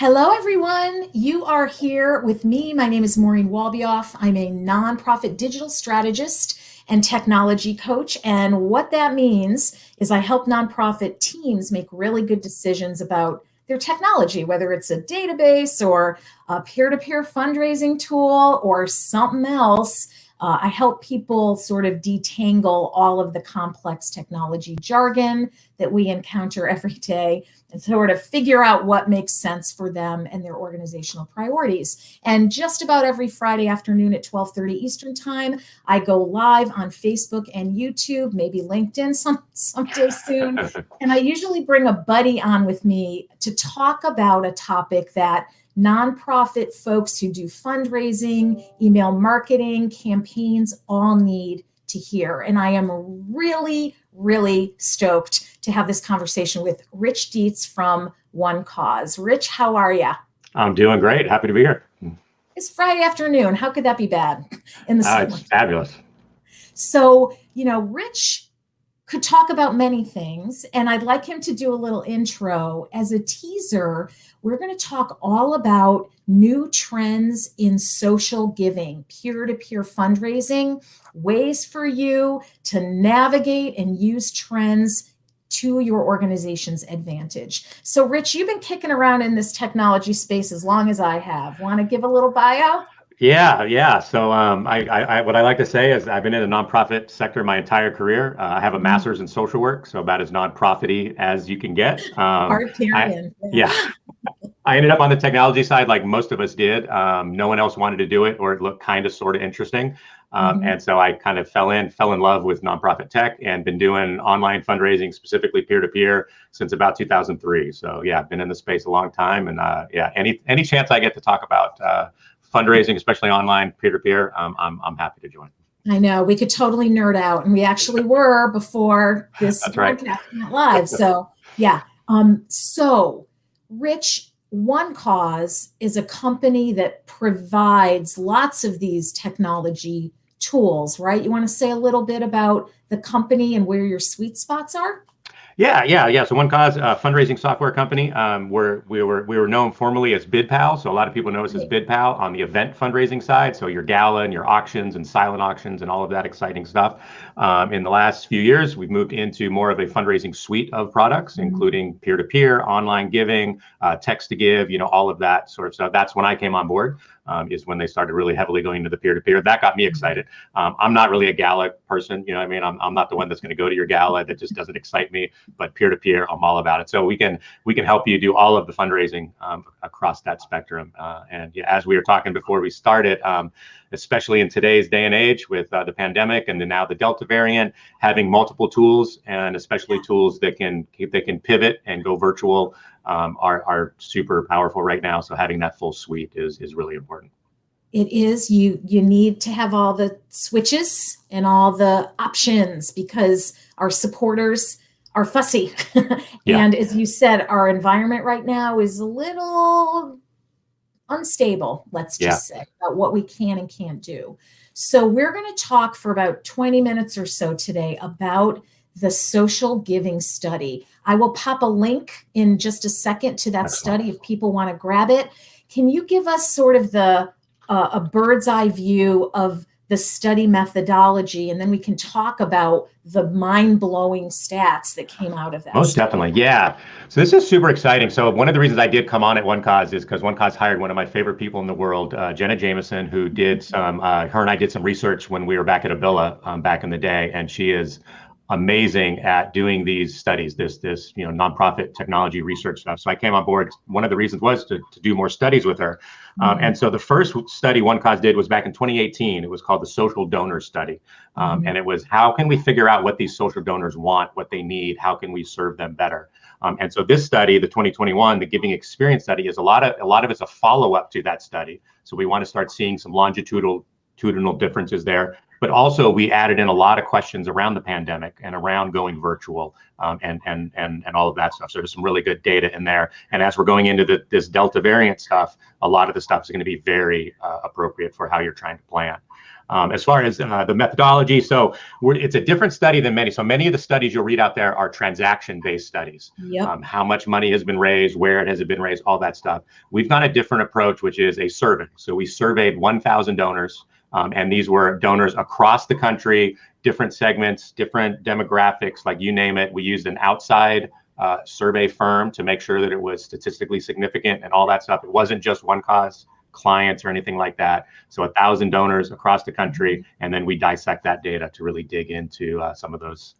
Hello, everyone. You are here with me. My name is Maureen Walbioff. I'm a nonprofit digital strategist and technology coach. And what that means is I help nonprofit teams make really good decisions about their technology, whether it's a database or a peer-to-peer fundraising tool or something else. I help people sort of detangle all of the complex technology jargon that we encounter every day and sort of figure out what makes sense for them and their organizational priorities. And just about every Friday afternoon at 12:30 Eastern Time, I go live on Facebook and YouTube, maybe LinkedIn someday soon. And I usually bring a buddy on with me to talk about a topic that nonprofit folks who do fundraising, email marketing, campaigns all need to hear. And I am really, really stoked to have this conversation with Rich Dietz from OneCause. Rich, how are you? I'm doing great. Happy to be here. It's Friday afternoon. How could that be bad in the summer? It's fabulous. So, Rich could talk about many things, and I'd like him to do a little intro. As a teaser, we're going to talk all about new trends in social giving, peer-to-peer fundraising, ways for you to navigate and use trends to your organization's advantage. So, Rich, you've been kicking around in this technology space as long as I have. Want to give a little bio? Yeah. So what I like to say is I've been in the nonprofit sector my entire career. I have a master's in social work, so about as nonprofit-y as you can get. Hard carrying. Yeah. I ended up on the technology side like most of us did. No one else wanted to do it, or it looked kind of sort of interesting. And so I kind of fell in love with nonprofit tech and been doing online fundraising, specifically peer-to-peer, since about 2003. So yeah, I've been in the space a long time. And any chance I get to talk about fundraising, especially online peer-to-peer, I'm happy to join. I know we could totally nerd out, and we actually were before this podcast went live. So yeah. So Rich, OneCause is a company that provides lots of these technology tools, right? You want to say a little bit about the company and where your sweet spots are? Yeah. So OneCause, a fundraising software company. We were known formerly as BidPal. So a lot of people know us as BidPal on the event fundraising side. So your gala and your auctions and silent auctions and all of that exciting stuff. In the last few years, we've moved into more of a fundraising suite of products, including peer-to-peer, online giving, text to give, all of that sort of stuff. That's when I came on board. Is when they started really heavily going into the peer-to-peer. That got me excited. I'm not really a gala person, you know what I mean? I'm not the one that's going to go to your gala. That just doesn't excite me. But peer-to-peer, I'm all about it. So we can help you do all of the fundraising across that spectrum. And yeah, as we were talking before we started, especially in today's day and age with the pandemic and now the Delta variant, having multiple tools and especially tools that can pivot and go virtual are super powerful right now. So having that full suite is really important. It is. You need to have all the switches and all the options because our supporters are fussy. And as you said, our environment right now is a little unstable, let's just say, about what we can and can't do. So we're going to talk for about 20 minutes or so today about the social giving study. I will pop a link in just a second to that study if people want to grab it. Can you give us sort of a bird's eye view of the study methodology, and then we can talk about the mind-blowing stats that came out of that. Most definitely, yeah. So this is super exciting. So one of the reasons I did come on at OneCause is because OneCause hired one of my favorite people in the world, Jenna Jameson, who did some, her and I did some research when we were back at Abilla back in the day, and she is amazing at doing these studies, this nonprofit technology research stuff. So I came on board. One of the reasons was to do more studies with her. And so the first study OneCause did was back in 2018. It was called the Social Donor Study. And it was, how can we figure out what these social donors want, what they need, how can we serve them better? And so this study, the 2021, the Giving Experience Study, is a lot of it's a follow-up to that study. So we want to start seeing some longitudinal differences there. But also we added in a lot of questions around the pandemic and around going virtual and all of that stuff. So there's some really good data in there. And as we're going into this Delta variant stuff, a lot of the stuff is going to be very appropriate for how you're trying to plan. As far as the methodology, so it's a different study than many. So many of the studies you'll read out there are transaction-based studies. Yep. How much money has been raised, where it has been raised, all that stuff. We've got a different approach, which is a survey. So we surveyed 1,000 donors, and these were donors across the country, different segments, different demographics, like you name it. We used an outside survey firm to make sure that it was statistically significant and all that stuff. It wasn't just OneCause clients or anything like that. So 1,000 donors across the country, and then we dissect that data to really dig into some of those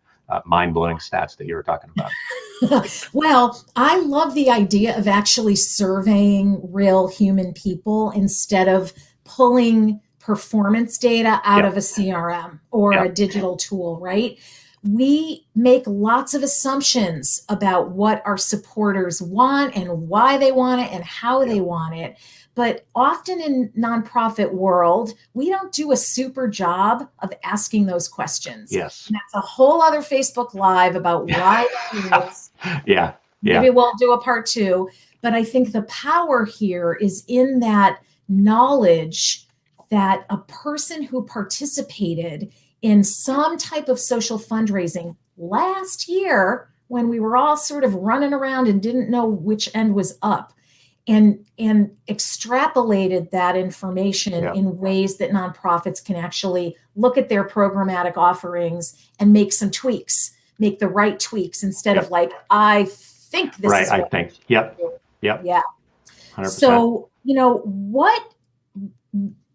mind-blowing stats that you were talking about. Well, I love the idea of actually surveying real human people instead of pulling performance data out of a CRM or a digital tool, right? We make lots of assumptions about what our supporters want and why they want it and how they want it. But often in nonprofit world, we don't do a super job of asking those questions. Yes. And that's a whole other Facebook Live about why that is. Yeah. Maybe we'll do a part 2. But I think the power here is in that knowledge that a person who participated in some type of social fundraising last year when we were all sort of running around and didn't know which end was up, and extrapolated that information in ways that nonprofits can actually look at their programmatic offerings and make some tweaks, make the right tweaks instead of like, I think this is right. I think. Yep. Yeah. 100%. So,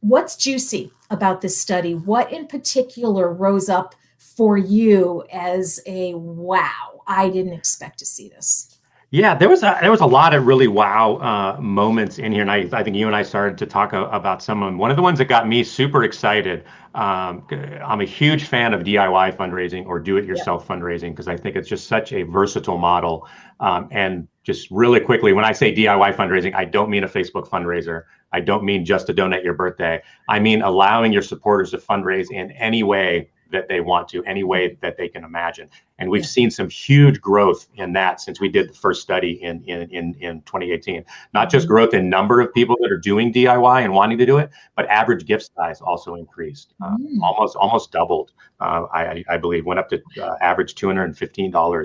what's juicy about this study? What in particular rose up for you as a wow, I didn't expect to see this? Yeah, there was a lot of really wow moments in here, and I think you and I started to talk about some of them. One of the ones that got me super excited. I'm a huge fan of DIY fundraising or do-it-yourself fundraising because I think it's just such a versatile model. And just really quickly, when I say DIY fundraising, I don't mean a Facebook fundraiser. I don't mean just to donate your birthday. I mean allowing your supporters to fundraise in any way that they want to, any way that they can imagine. And we've seen some huge growth in that since we did the first study in 2018. Not just growth in number of people that are doing DIY and wanting to do it, but average gift size also increased, almost doubled. I believe went up to average $215 or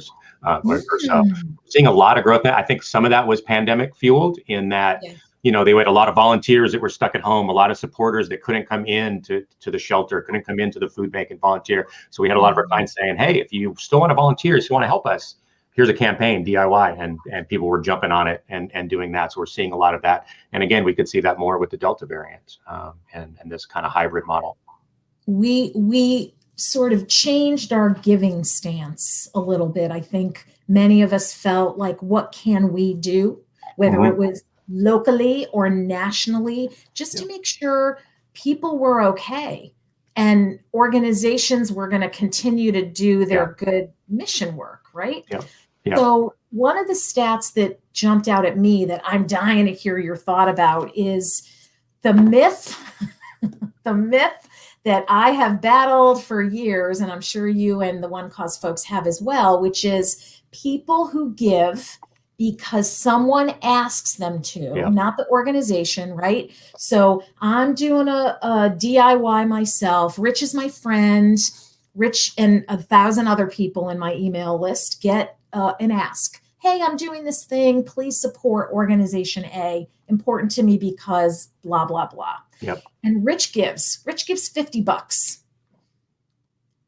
so. Seeing a lot of growth. I think some of that was pandemic fueled in that. They had a lot of volunteers that were stuck at home, a lot of supporters that couldn't come in to the shelter, couldn't come into the food bank and volunteer. So we had a lot of our clients saying, hey, if you still want to volunteer, if you want to help us, here's a campaign, DIY. And people were jumping on it and doing that. So we're seeing a lot of that. And again, we could see that more with the Delta variant and this kind of hybrid model. We sort of changed our giving stance a little bit. I think many of us felt like, what can we do? Whether it was locally or nationally, just to make sure people were okay and organizations were going to continue to do their good mission work, right? So one of the stats that jumped out at me that I'm dying to hear your thought about is the myth, the myth that I have battled for years, and I'm sure you and the OneCause folks have as well, which is people who give because someone asks them to, not the organization, right? So I'm doing a DIY myself. Rich is my friend. Rich and 1,000 other people in my email list get an ask. Hey, I'm doing this thing. Please support organization A. Important to me because blah, blah, blah. And Rich gives $50.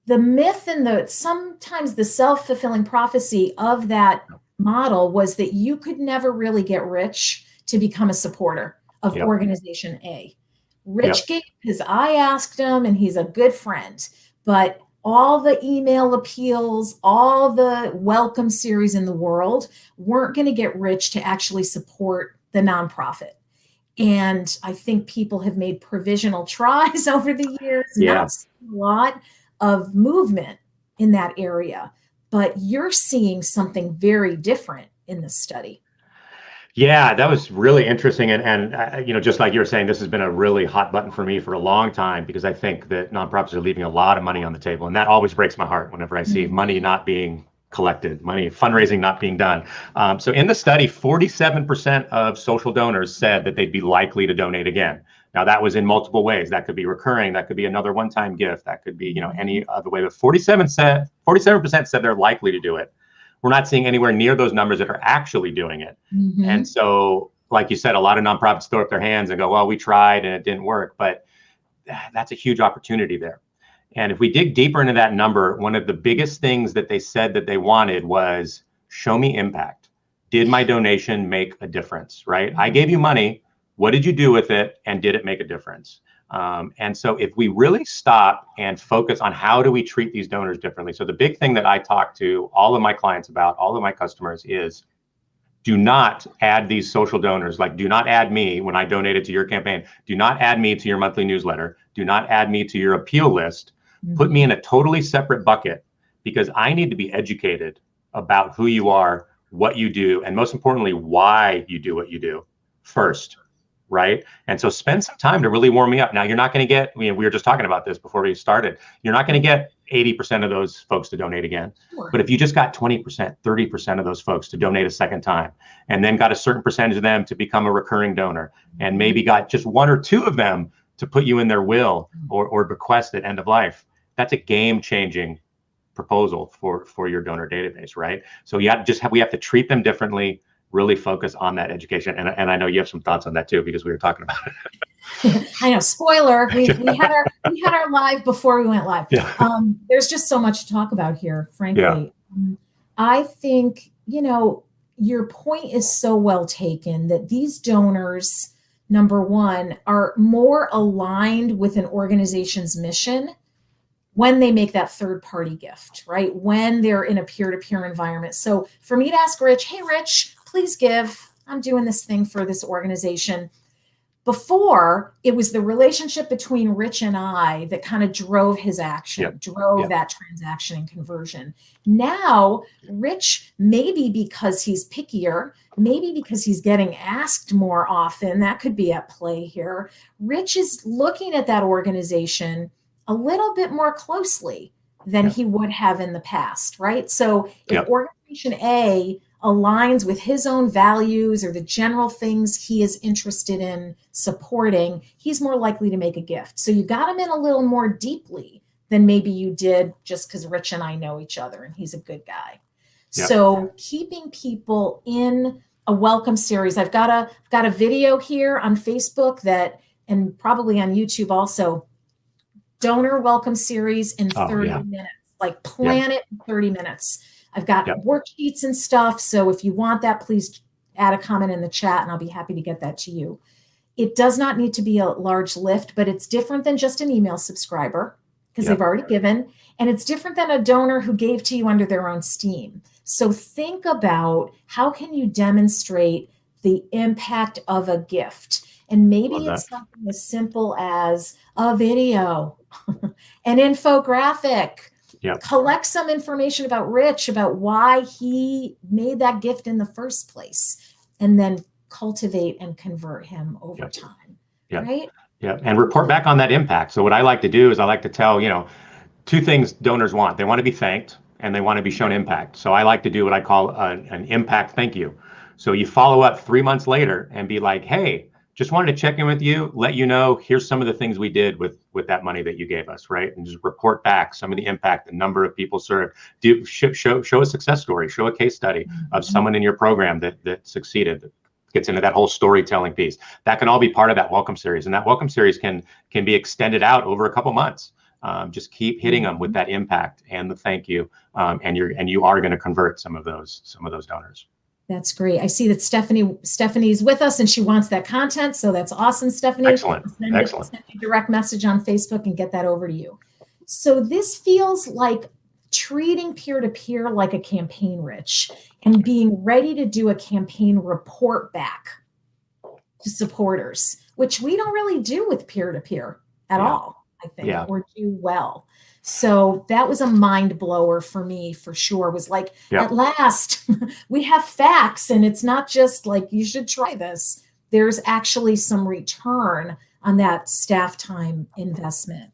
The myth and sometimes the self-fulfilling prophecy of that model was that you could never really get Rich to become a supporter of organization A. Rich gave because I asked him and he's a good friend, but all the email appeals, all the welcome series in the world weren't going to get Rich to actually support the nonprofit. And I think people have made provisional tries over the years, not a lot of movement in that area. But you're seeing something very different in this study. Yeah, that was really interesting. And just like you were saying, this has been a really hot button for me for a long time because I think that nonprofits are leaving a lot of money on the table. And that always breaks my heart whenever I see money not being collected, money, fundraising not being done. So in the study, 47% of social donors said that they'd be likely to donate again. Now that was in multiple ways. That could be recurring. That could be another one-time gift. That could be, any other way. But 47% said they're likely to do it. We're not seeing anywhere near those numbers that are actually doing it. And so, like you said, a lot of nonprofits throw up their hands and go, well, we tried and it didn't work. But that's a huge opportunity there. And if we dig deeper into that number, one of the biggest things that they said that they wanted was, show me impact. Did my donation make a difference, right? I gave you money. What did you do with it? And did it make a difference? And so if we really stop and focus on how do we treat these donors differently. So the big thing that I talk to all of my clients about, all of my customers, is do not add these social donors. Like, do not add me when I donated to your campaign. Do not add me to your monthly newsletter. Do not add me to your appeal list. Put me in a totally separate bucket, because I need to be educated about who you are, what you do, and most importantly, why you do what you do first, right? And so spend some time to really warm me up. Now, you're not going to get, we were just talking about this before we started, you're not going to get 80% of those folks to donate again. Sure. But if you just got 20%, 30% of those folks to donate a second time, and then got a certain percentage of them to become a recurring donor, and maybe got just one or two of them to put you in their will or bequest at end of life, that's a game-changing proposal for your donor database, right? So we have to treat them differently, really focus on that education. And I know you have some thoughts on that too, because we were talking about it. I know, spoiler, we had our live before we went live. Yeah. There's just so much to talk about here, frankly. Yeah. I think, your point is so well taken, that these donors, number one, are more aligned with an organization's mission when they make that third party gift, right? When they're in a peer-to-peer environment. So for me to ask Rich, hey, Rich, please give, I'm doing this thing for this organization. Before, it was the relationship between Rich and I that kind of drove his action, drove that transaction and conversion. Now, Rich, maybe because he's pickier, maybe because he's getting asked more often, that could be at play here. Rich is looking at that organization a little bit more closely than he would have in the past, right? So if organization A aligns with his own values or the general things he is interested in supporting, he's more likely to make a gift. So you got him in a little more deeply than maybe you did just because Rich and I know each other and he's a good guy. Yep. So keeping people in a welcome series. I've got a video here on Facebook and probably on YouTube also, donor welcome series in 30 minutes, like plan it in 30 minutes. I've got worksheets and stuff. So if you want that, please add a comment in the chat and I'll be happy to get that to you. It does not need to be a large lift, but it's different than just an email subscriber because they've already given. And it's different than a donor who gave to you under their own steam. So think about, how can you demonstrate the impact of a gift? And maybe it's something as simple as a video, an infographic, collect some information about Rich, about why he made that gift in the first place, and then cultivate and convert him over time. Right? Yeah. And report back on that impact. So what I like to do is I like to tell, two things donors want. They want to be thanked and they want to be shown impact. So I like to do what I call an impact thank you. So you follow up 3 months later and be like, hey, just wanted to check in with you, let you know, here's some of the things we did with that money that you gave us, right? And just report back some of the impact, the number of people served. Show a success story, show a case study of someone in your program that succeeded, that gets into that whole storytelling piece. That can all be part of that welcome series. And that welcome series can be extended out over a couple months. Just keep hitting them with that impact and the thank you. And you are going to convert some of those donors. That's great. I see that Stephanie's with us and she wants that content. So that's awesome, Stephanie. Excellent. Send a direct message on Facebook and get that over to you. So this feels like treating peer-to-peer like a campaign, Rich, and being ready to do a campaign report back to supporters, which we don't really do with peer-to-peer at all, I think, or do well. So that was a mind blower for me, for sure. Was like, at last, we have facts, and it's not just like, you should try this. There's actually some return on that staff time investment.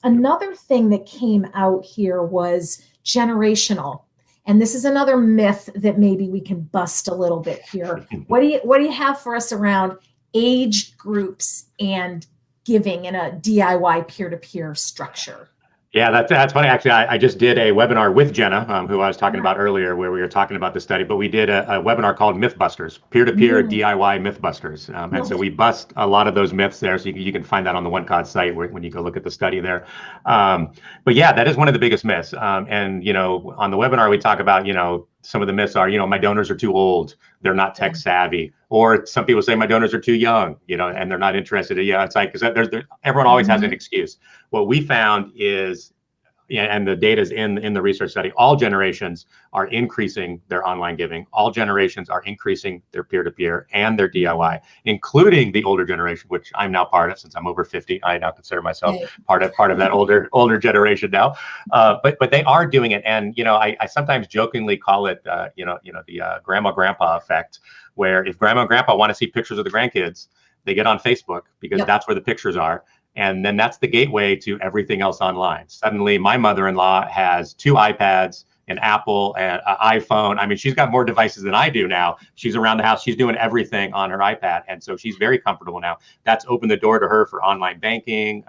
Another thing that came out here was generational. And this is another myth that maybe we can bust a little bit here. What do you have for us around age groups and giving in a DIY peer-to-peer structure? Yeah, that's funny. Actually, I just did a webinar with Jenna, who I was talking about earlier, where we were talking about the study. But we did a webinar called Mythbusters, peer-to-peer Mm, DIY Mythbusters, and love so it. we bust a lot of those myths there. So you can find that on the OneCause site when you go look at the study there. But yeah, that is one of the biggest myths. And on the webinar we talk about some of the myths are my donors are too old, they're not tech savvy, or some people say my donors are too young, and they're not interested. Yeah, it's like because everyone always has an Mhm. excuse. What we found is, and the data is in the research study, all generations are increasing their online giving. All generations are increasing their peer-to-peer and their DIY, including the older generation, which I'm now part of since I'm over 50. I now consider myself Okay. part of that older generation now. But they are doing it, and I sometimes jokingly call it the grandma grandpa effect, where if grandma and grandpa want to see pictures of the grandkids, they get on Facebook because Yep. that's where the pictures are. And then that's the gateway to everything else online. Suddenly, my mother-in-law has 2 iPads, an Apple, and an iPhone. I mean, she's got more devices than I do now. She's around the house. She's doing everything on her iPad. And so she's very comfortable now. That's opened the door to her for online banking,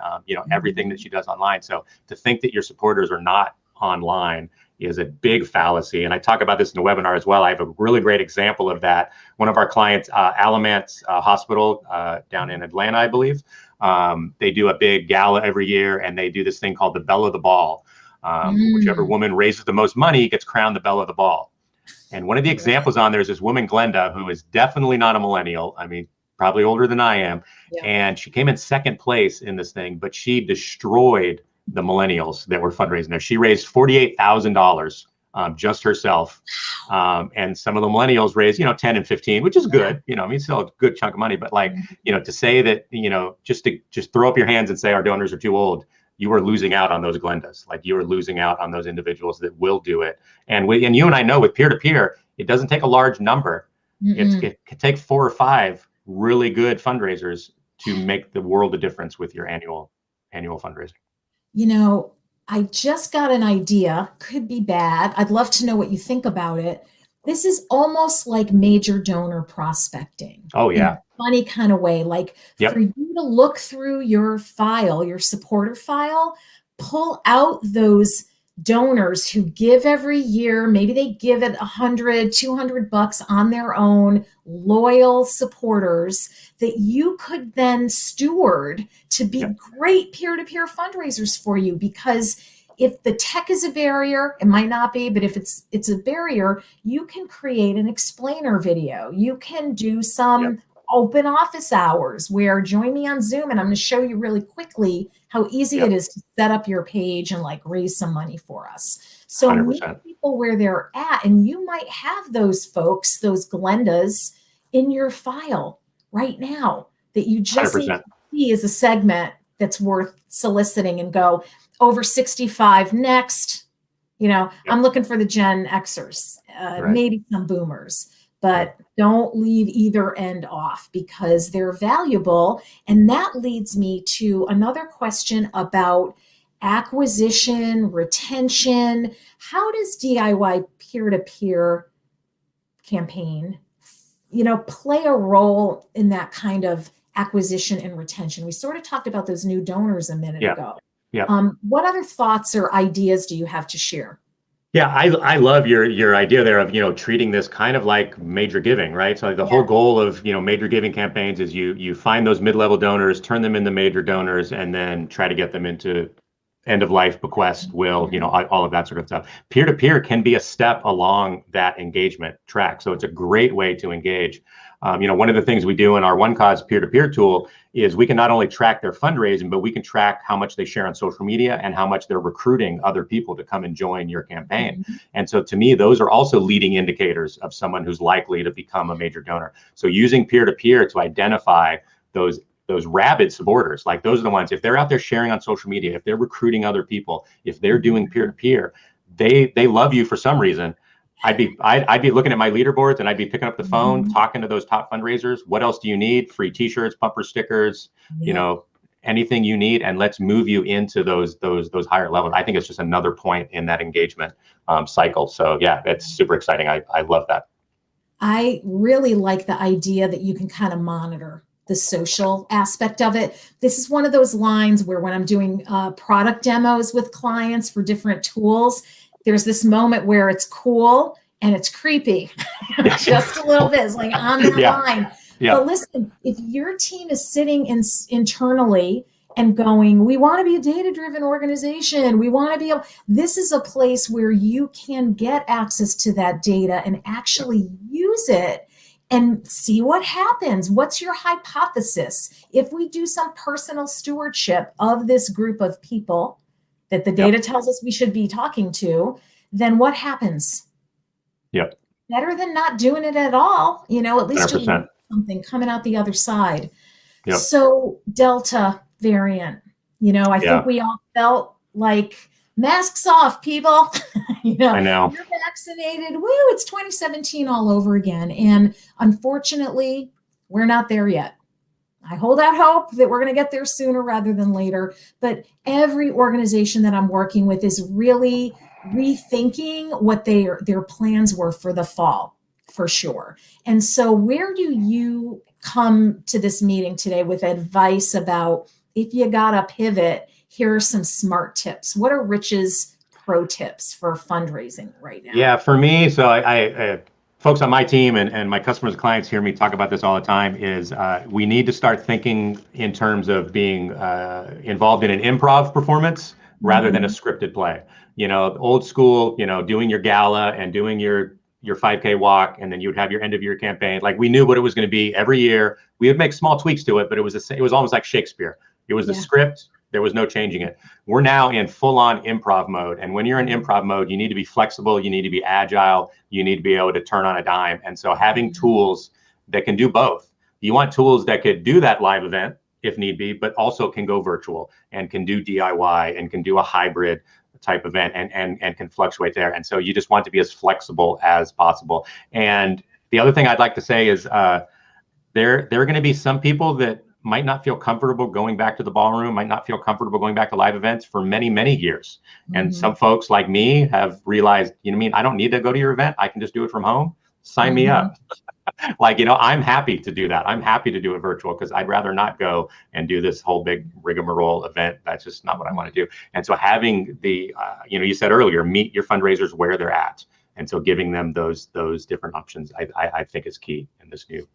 everything that she does online. So to think that your supporters are not online is a big fallacy. And I talk about this in the webinar as well. I have a really great example of that. One of our clients, Alamance Hospital down in Atlanta, I believe, they do a big gala every year, and they do this thing called the Belle of the Ball. Whichever Mm, woman raises the most money gets crowned the Belle of the Ball. And one of the right. examples on there is this woman, Glenda, who is definitely not a millennial. I mean, probably older than I am. Yeah. And she came in second place in this thing, but she destroyed the millennials that were fundraising there. She raised $48,000 just herself. And some of the millennials raised, 10 and 15, which is good. I mean, still a good chunk of money. But like, to say that, just throw up your hands and say our donors are too old, you are losing out on those Glendas. Like you are losing out on those individuals that will do it. And you and I know with peer-to-peer, it doesn't take a large number. It can take 4 or 5 really good fundraisers to make the world of difference with your annual fundraising. You know, I just got an idea, could be bad. I'd love to know what you think about it. This is almost like major donor prospecting Oh in yeah. a funny kind of way. Like for Yep. you to look through your file, your supporter file, pull out those donors who give every year. Maybe they give it 100, 200 bucks on their own, loyal supporters that you could then steward to be Yep. great peer-to-peer fundraisers for you. Because if the tech is a barrier, it might not be, but if it's a barrier, you can create an explainer video. You can do Yep. some open office hours where join me on Zoom and I'm going to show you really quickly how easy it Yep. is to set up your page and like raise some money for us. So meet 100%. people where they're at, and you might have those folks, those Glendas in your file right now that you just need 100%. to see as a segment that's worth soliciting and go over 65 next. Yep. I'm looking for the Gen Xers, Right. maybe some boomers, Right. but don't leave either end off because they're valuable. And that leads me to another question about acquisition, retention. How does DIY peer-to-peer campaign, play a role in that kind of acquisition and retention? We sort of talked about those new donors a minute Yeah. ago. Yeah. What other thoughts or ideas do you have to share? Yeah, I love your idea there of treating this kind of like major giving, right? So the whole Yeah. goal of major giving campaigns is you find those mid-level donors, turn them into major donors, and then try to get them into end of life, bequest, will, all of that sort of stuff. Peer-to-peer can be a step along that engagement track, so it's a great way to engage. One of the things we do in our OneCause peer-to-peer tool is we can not only track their fundraising, but we can track how much they share on social media and how much they're recruiting other people to come and join your campaign. Mhm. And so to me, those are also leading indicators of someone who's likely to become a major donor. So using peer-to-peer to identify those rabid supporters, like those are the ones, if they're out there sharing on social media, if they're recruiting other people, if they're doing peer-to-peer, they love you for some reason. I'd be looking at my leaderboards and I'd be picking up the phone, Mhm. talking to those top fundraisers. What else do you need? Free t-shirts, bumper stickers, Yep. anything you need, and let's move you into those higher levels. I think it's just another point in that engagement cycle. So yeah, it's super exciting. I love that. I really like the idea that you can kind of monitor the social aspect of it. This is one of those lines where when I'm doing product demos with clients for different tools, there's this moment where it's cool and it's creepy, just a little bit. It's like on that line. Yeah. But listen, if your team is sitting internally and going, we want to be a data-driven organization. We want to be this is a place where you can get access to that data and actually use it and see what happens. What's your hypothesis? If we do some personal stewardship of this group of people that the data tells us we should be talking to, then what happens? Yep. Better than not doing it at all. At least 100%. you learn something coming out the other side. Yep. So Delta variant, I think we all felt like masks off, people. I know. You're vaccinated. Woo, it's 2017 all over again. And unfortunately, we're not there yet. I hold out hope that we're going to get there sooner rather than later. But every organization that I'm working with is really rethinking what their plans were for the fall, for sure. And so where do you come to this meeting today with advice about if you got to pivot, here are some smart tips? What are Rich's pro tips for fundraising right now? Yeah, for me, so I folks on my team and my customers and clients hear me talk about this all the time, is we need to start thinking in terms of being involved in an improv performance rather than a scripted play. Old school, doing your gala and doing your 5K walk, and then you'd have your end of year campaign. Like, we knew what it was going to be every year. We would make small tweaks to it, but it was almost like Shakespeare. It was the script. There was no changing it. We're now in full-on improv mode. And when you're in improv mode, you need to be flexible. You need to be agile. You need to be able to turn on a dime. And so having tools that can do both. You want tools that could do that live event if need be, but also can go virtual and can do DIY and can do a hybrid type event and can fluctuate there. And so you just want to be as flexible as possible. And the other thing I'd like to say is there are going to be some people that might not feel comfortable going back to the ballroom, might not feel comfortable going back to live events for many, many years. And some folks like me have realized, I don't need to go to your event. I can just do it from home. Sign me up. I'm happy to do that. I'm happy to do it virtual because I'd rather not go and do this whole big rigmarole event. That's just not what I want to do. And so having the, you said earlier, meet your fundraisers where they're at. And so giving them those different options, I think is key in this new.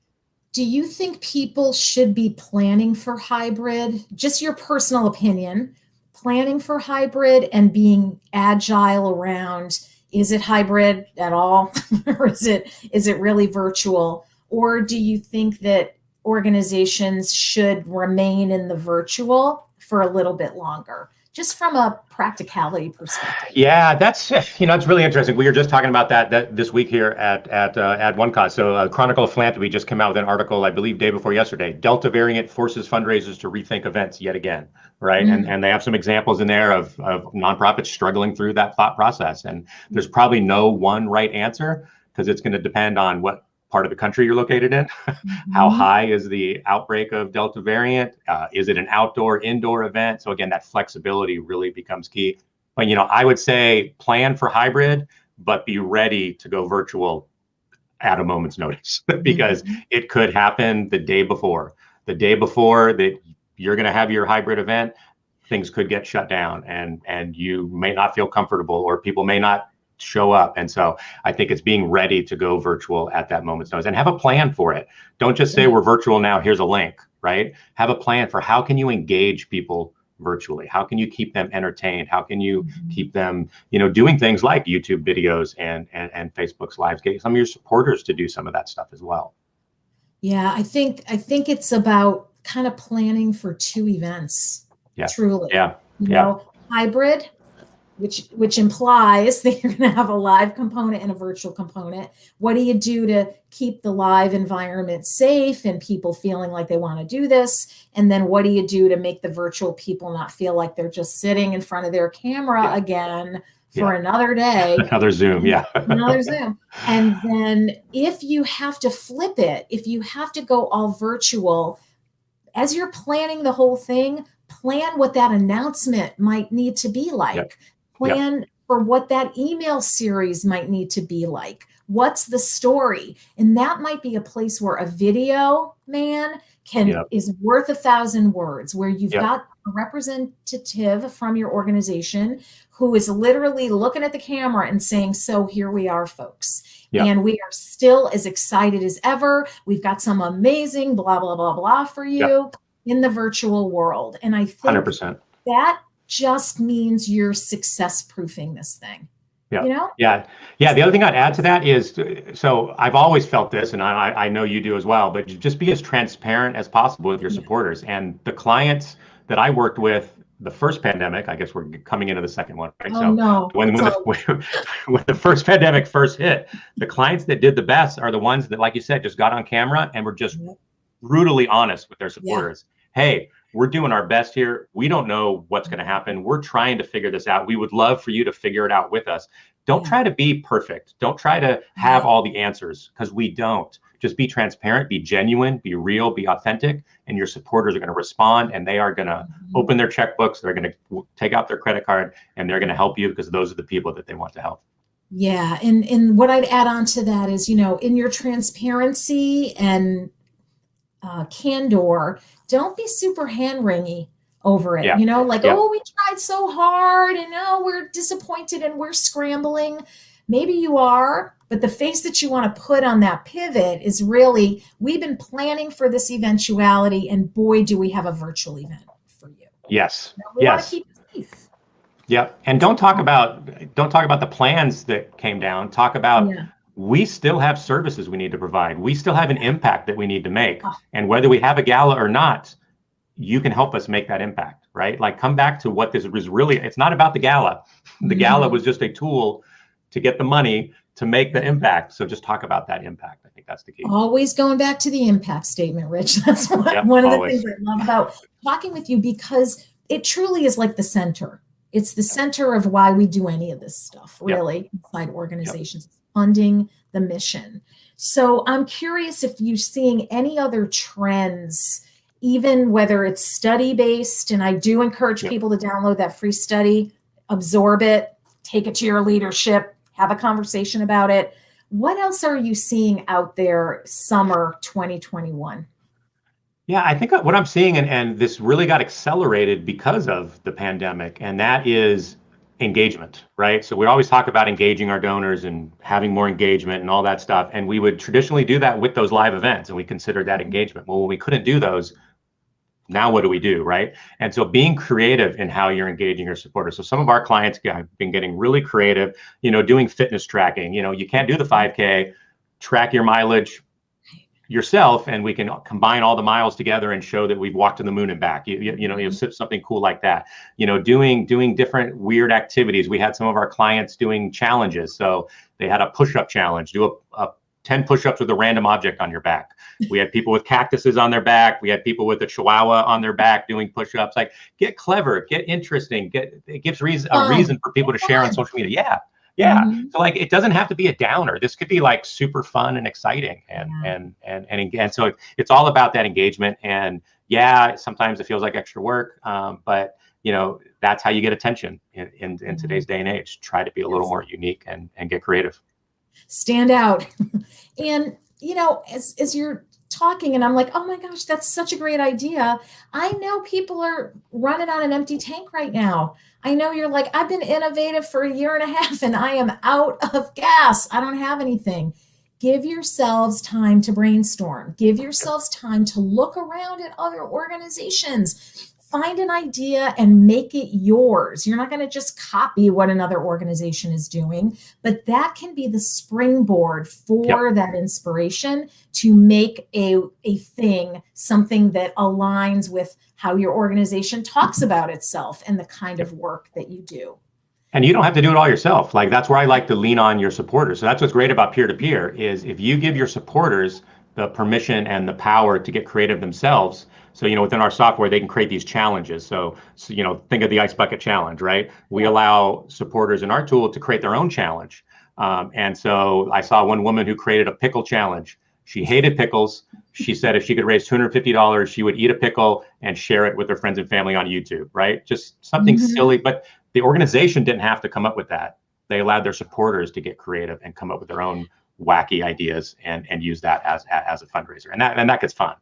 Do you think people should be planning for hybrid? Just your personal opinion, planning for hybrid and being agile around, is it hybrid at all? Or is it really virtual? Or do you think that organizations should remain in the virtual for a little bit longer? Just from a practicality perspective. Yeah, that's it's really interesting. We were just talking about that this week here at OneCause. So Chronicle of Philanthropy just came out with an article, I believe, day before yesterday. Delta variant forces fundraisers to rethink events yet again, right? And they have some examples in there of nonprofits struggling through that thought process. And there's probably no one right answer because it's going to depend on what part of the country you're located in. How high is the outbreak of Delta variant? Is it an outdoor, indoor event? So again, that flexibility really becomes key. But I would say plan for hybrid, but be ready to go virtual at a moment's notice because it could happen the day before that you're going to have your hybrid event. Things could get shut down and you may not feel comfortable or people may not show up. And so I think it's being ready to go virtual at that moment's notice and have a plan for it. Don't just say we're virtual now, here's a link, right? Have a plan for how can you engage people virtually? How can you keep them entertained? How can you keep them, doing things like YouTube videos and Facebook's lives, getting some of your supporters to do some of that stuff as well. Yeah, I think it's about kind of planning for two events. Yeah. Truly. Yeah. Hybrid, which implies that you're going to have a live component and a virtual component. What do you do to keep the live environment safe and people feeling like they want to do this? And then what do you do to make the virtual people not feel like they're just sitting in front of their camera again for another day? Another Zoom, Another Zoom. And then if you have to flip it, if you have to go all virtual, as you're planning the whole thing, plan what that announcement might need to be like. Plan for what that email series might need to be like. What's the story? And that might be a place where a video man Yep. is worth 1,000 words, where you've Yep. got a representative from your organization who is literally looking at the camera and saying, so here we are, folks. Yep. And we are still as excited as ever. We've got some amazing blah, blah, blah, blah for you Yep. in the virtual world. And I think 100%. that just means you're success proofing this thing. Yeah. You know? Yeah. Yeah. The other thing I'd add to that is, so I've always felt this, and I know you do as well, but just be as transparent as possible with your supporters. And the clients that I worked with the first pandemic, I guess we're coming into the second one, right? Oh, So no. when the first pandemic first hit, the clients that did the best are the ones that, like you said, just got on camera and were just brutally honest with their supporters. Hey, we're doing our best here. We don't know what's going to happen. We're trying to figure this out. We would love for you to figure it out with us. Don't try to be perfect. Don't try to have all the answers, because we don't. Just be transparent, be genuine, be real, be authentic, and your supporters are going to respond, and they are going to open their checkbooks. They're going to take out their credit card, and they're going to help you, because those are the people that they want to help. Yeah. And what I'd add on to that is, in your transparency and candor, don't be super hand-wringy over it. Oh, we tried so hard and we're disappointed and we're scrambling. Maybe you are, but the face that you want to put on that pivot is really, we've been planning for this eventuality, and boy, do we have a virtual event for you. Yes. We want to keep it safe. Yep. And don't talk about the plans that came down. Talk about we still have services we need to provide. We still have an impact that we need to make. And whether we have a gala or not, you can help us make that impact, right? Like, come back to what this was really, it's not about the gala. The gala was just a tool to get the money to make the impact. So just talk about that impact. I think that's the key. Always going back to the impact statement, Rich. That's one of the things I love about talking with you, because it truly is like the center. It's the center of why we do any of this stuff, really, inside organizations, funding the mission. So I'm curious if you're seeing any other trends, even whether it's study-based, and I do encourage people to download that free study, absorb it, take it to your leadership, have a conversation about it. What else are you seeing out there summer 2021? Yeah, I think what I'm seeing, and this really got accelerated because of the pandemic, and that is engagement, right? So we always talk about engaging our donors and having more engagement and all that stuff. And we would traditionally do that with those live events, and we considered that engagement. Well, when we couldn't do those, now what do we do, right? And so being creative in how you're engaging your supporters. So some of our clients have been getting really creative, doing fitness tracking. You can't do the 5K, track your mileage yourself, and we can combine all the miles together and show that we've walked to the moon and back. Something cool like that. Doing different weird activities. We had some of our clients doing challenges. So they had a push-up challenge, do a 10 push-ups with a random object on your back. We had people with cactuses on their back. We had people with a chihuahua on their back doing push-ups. Like, get clever, get interesting. It gives a reason for people to share on social media. Yeah. So like, it doesn't have to be a downer. This could be like super fun and exciting. And so it's all about that engagement. And sometimes it feels like extra work. But that's how you get attention in today's day and age. Try to be a little more unique and get creative. Stand out. And, as you're talking, and I'm like, oh my gosh, that's such a great idea. I know people are running on an empty tank right now. I know you're like, I've been innovative for 1.5 years and I am out of gas. I don't have anything. Give yourselves time to brainstorm. Give yourselves time to look around at other organizations. Find an idea and make it yours. You're not going to just copy what another organization is doing, but that can be the springboard for that inspiration to make a thing, something that aligns with how your organization talks about itself and the kind of work that you do. And you don't have to do it all yourself. Like, that's where I like to lean on your supporters. So that's what's great about peer-to-peer is if you give your supporters the permission and the power to get creative themselves. So, within our software, they can create these challenges. So, think of the ice bucket challenge, right? We allow supporters in our tool to create their own challenge. And so I saw one woman who created a pickle challenge. She hated pickles. She said if she could raise $250, she would eat a pickle and share it with her friends and family on YouTube, right? Just something silly, but the organization didn't have to come up with that. They allowed their supporters to get creative and come up with their own wacky ideas and use that as a fundraiser. And that gets fun.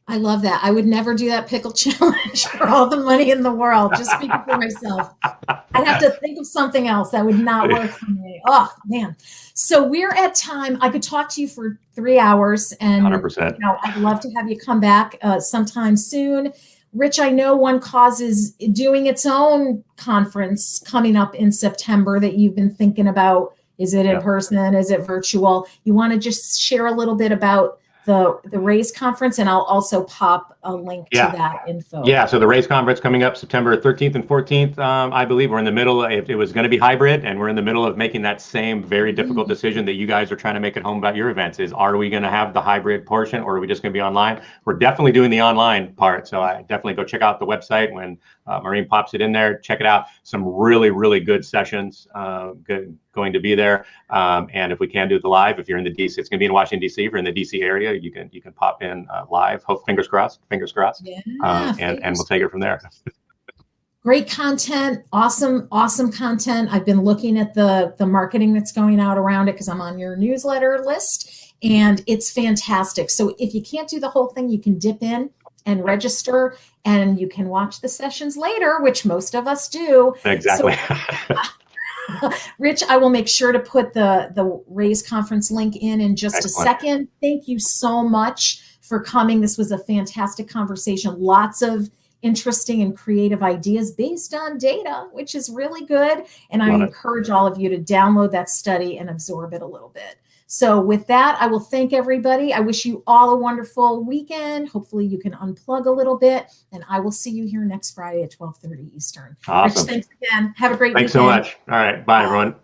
I love that. I would never do that pickle challenge for all the money in the world. Just speaking for myself. I'd have to think of something else that would not work for me. Oh man. So we're at time. I could talk to you for 3 hours, and 100%. I'd love to have you come back sometime soon. Rich, I know OneCause is doing its own conference coming up in September that you've been thinking about. Is it in person? Is it virtual? You want to just share a little bit about the RAISE conference, and I'll also pop a link to that info. Yeah, so the RAISE conference coming up September 13th and 14th, I believe. We're in the middle. It was going to be hybrid, and we're in the middle of making that same very difficult decision that you guys are trying to make at home about your events. Is, are we going to have the hybrid portion, or are we just going to be online? We're definitely doing the online part, so I definitely go check out the website when Maureen pops it in there. Check it out. Some really, really good sessions going to be there. And if we can do it live, if you're in the DC, it's going to be in Washington, DC. If you're in the DC area, you can pop in live. Hope, fingers crossed. Yeah, and we'll take it from there. Great content, awesome content. I've been looking at the marketing that's going out around it because I'm on your newsletter list, and it's fantastic. So if you can't do the whole thing, you can dip in and register, and you can watch the sessions later, which most of us do. Exactly. So, Rich, I will make sure to put the RAISE conference link in just a second. Thank you so much for coming. This was a fantastic conversation. Lots of interesting and creative ideas based on data, which is really good. And I encourage all of you to download that study and absorb it a little bit. So with that, I will thank everybody. I wish you all a wonderful weekend. Hopefully you can unplug a little bit, and I will see you here next Friday at 12:30 Eastern. Awesome. Rich, thanks again. Have a great weekend. Thanks so much. All right. Bye, everyone.